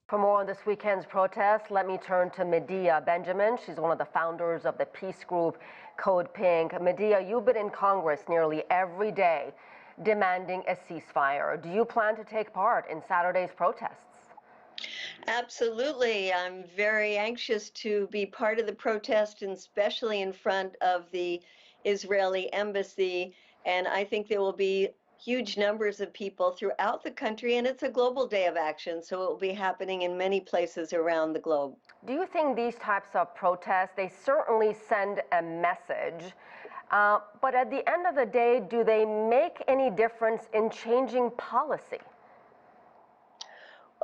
For more on this weekend's protest, let me turn to Medea Benjamin. She's one of the founders of the peace group Code Pink. Medea, you've been in Congress nearly every day demanding a ceasefire. Do you plan to take part in Saturday's protests? Absolutely. I'm very anxious to be part of the protest, and especially in front of the Israeli embassy. And I think there will be huge numbers of people throughout the country, and it's a global day of action, so it will be happening in many places around the globe. Do you think these types of protests, they certainly send a message, but at the end of the day, do they make any difference in changing policy?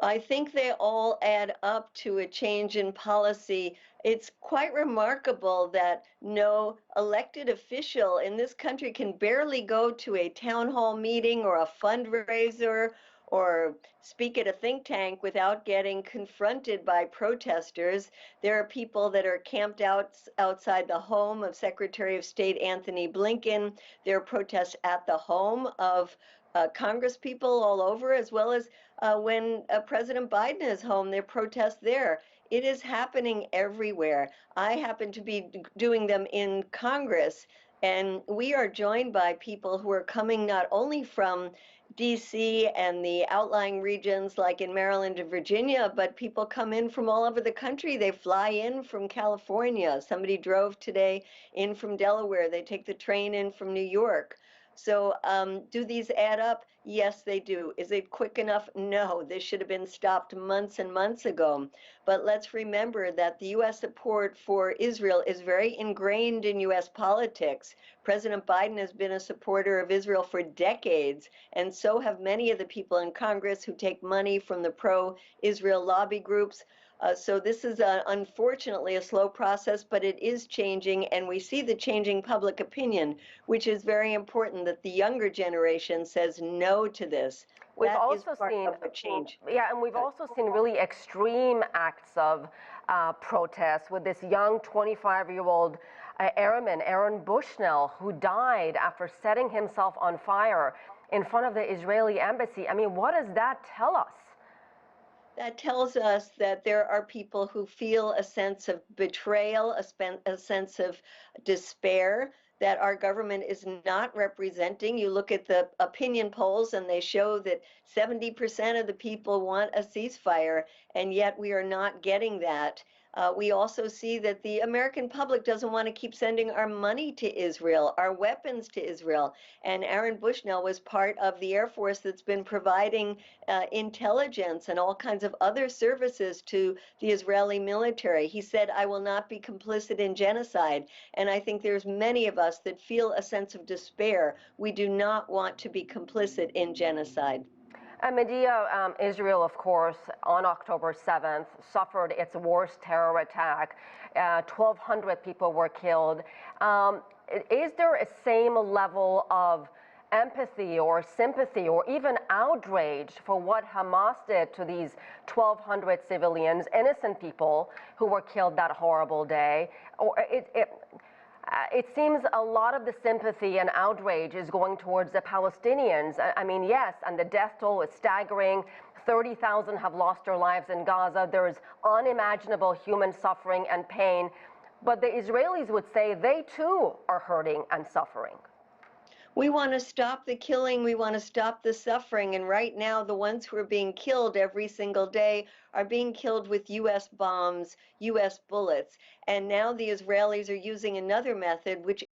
I think they all add up to a change in policy. It's quite remarkable that no elected official in this country can barely go to a town hall meeting or a fundraiser or speak at a think tank without getting confronted by protesters. There are people that are camped outside the home of Secretary of State Anthony Blinken. There are protests at the home of Congress people all over, as well as when President Biden is home, there are protests there. It is happening everywhere. I happen to be doing them in Congress, and we are joined by people who are coming not only from DC and the outlying regions like in Maryland and Virginia, but people come in from all over the country. They fly in from California. Somebody drove today in from Delaware. They take the train in from New York. So do these add up? Yes, they do. Is it quick enough? No, this should have been stopped months and months ago. But let's remember that the U.S. support for Israel is very ingrained in U.S. politics. President Biden has been a supporter of Israel for decades, and so have many of the people in Congress who take money from the pro-Israel lobby groups. So this is unfortunately a slow process, but it is changing, and we see the changing public opinion, which is very important that the younger generation says no to this. We've That is also part seen, of a change. yeah, and we've also seen really extreme acts of protest with this young 25-year-old airman, Aaron Bushnell, who died after setting himself on fire in front of the Israeli embassy. I mean, what does that tell us? That tells us that there are people who feel a sense of betrayal, a sense of despair that our government is not representing. You look at the opinion polls and they show that 70% of the people want a ceasefire, and yet we are not getting that. We also see that the American public doesn't want to keep sending our money to Israel, our weapons to Israel. And Aaron Bushnell was part of the Air Force that's been providing intelligence and all kinds of other services to the Israeli military. He said, "I will not be complicit in genocide." And I think there's many of us that feel a sense of despair. We do not want to be complicit in genocide. Medea, Israel, of course, on October 7th, suffered its worst terror attack. 1,200 people were killed. Is there a same level of empathy or sympathy or even outrage for what Hamas did to these 1,200 civilians, innocent people who were killed that horrible day? Or it seems a lot of the sympathy and outrage is going towards the Palestinians. I mean, yes, and the death toll is staggering. 30,000 have lost their lives in Gaza. There is unimaginable human suffering and pain. But the Israelis would say they too are hurting and suffering. We want to stop the killing. We want to stop the suffering. And right now, the ones who are being killed every single day are being killed with U.S. bombs, U.S. bullets. And now the Israelis are using another method, which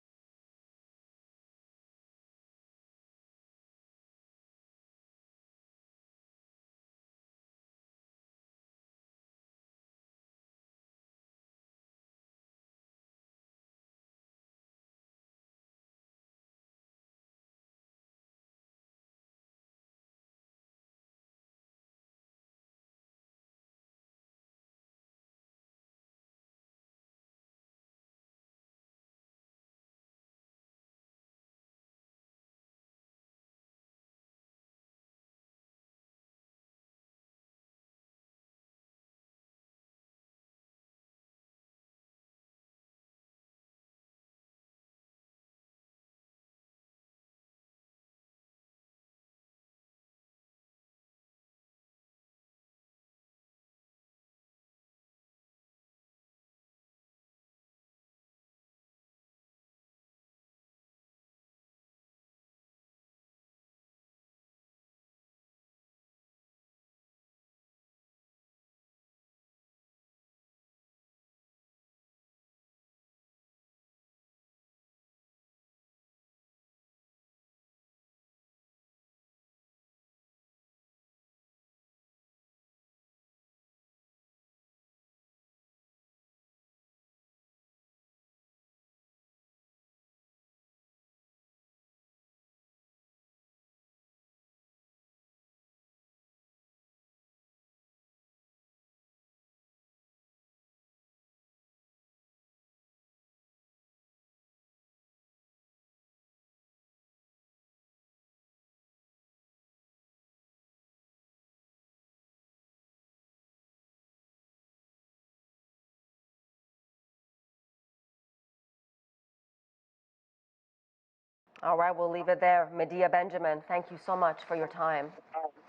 All right, we'll leave it there. Medea Benjamin, thank you so much for your time.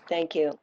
Thank you.